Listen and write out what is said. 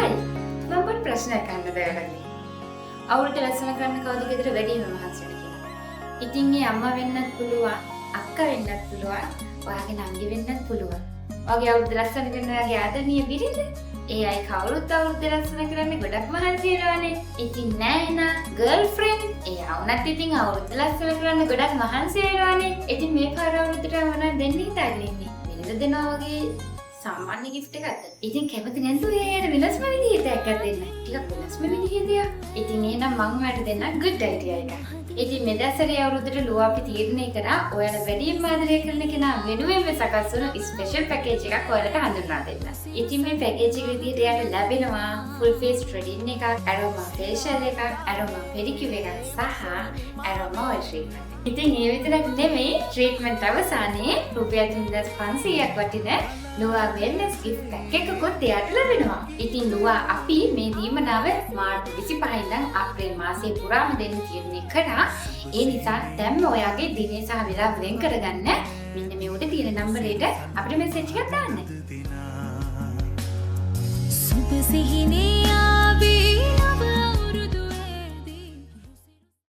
හයි මම පොඩි ප්‍රශ්නයක් අහන්න දැනගන්නේ. අවුරුදු ලස්සන කරන්න කවුද ගෙදර වැඩිම මහන්සි වෙන්නේ කියලා. ඉතින් ඒ අම්මා වෙන්නත් පුළුවන්, අක්කා වෙන්නත් පුළුවන්, ඔයාගේ නංගි වෙන්නත් පුළුවන්. ඔයාගේ අවුරුදු ලස්සන කරන ඔයාගේ ආදරණීය බිරිඳ. ඒ අය කවුරුත් අවුරුදු ලස්සන කරන්න ගොඩක් මහන්සි වෙනවානේ. ඉතින් නෑ නා ගර්ල්ෆ්‍රෙන්ඩ්. එයා වුණත් ඉතින් අවුරුදු ලස්සන කරන්න ගොඩක් මහන්සි වෙනවානේ. ඉතින් මේ පාර අවුරුද්දට මොනවද දෙන්න හිතාගෙන ඉන්නේ? වෙනද දෙනවා වගේ සාමාන්‍ය gift එකක්ද? ඉතින් කැමති නැන්ද ඔයාට වෙනස්ම විදිහට එකක් දෙන්න. ටිකක් වෙනස්ම විදිහේ දෙයක්. ඉතින් එහෙනම් මම ඔයාලට දෙන්න good idea එකක්. ඉතින් මේ දැසරේ අවුරුද්දට ලෝ අපි තීරණය කරා ඔයාලා වැඩිම ආදරය කරන කෙනා වෙනුවෙන්ම සකස් වුණු ස්පෙෂල් පැකේජ් එකක් ඔයාලට හඳුන්වා දෙන්න. ඉතින් මේ පැකේජ් එක විදිහට යාට ලැබෙනවා full face threading එකක්, aroma facial එකක්, aroma pedicure එකක් සහ aroma oil treatment. ඉතින් ඒ විතරක් නෙමෙයි ට්‍රීට්මන්ට් අවසානයේ රුපියල් 3500ක් වටින ලුවා වෙල්නස් gift pack එකකුත් එයාට ලැබෙනවා. ඉතින් ලුවා අපි මේ දීමනාව මාර්තු 25 ඉඳන් අප්‍රේල් මාසයේ පුරාම දෙන්න තීරණය කරා. ඒ නිසා දැන්ම ඔයාගේ දිනේ සහ වෙලාව වෙන් කරගන්න මෙන්න මේ උඩ තියෙන නම්බරේට අපිට මෙසේජ් එකක් දාන්න. සුබ සිහිනේ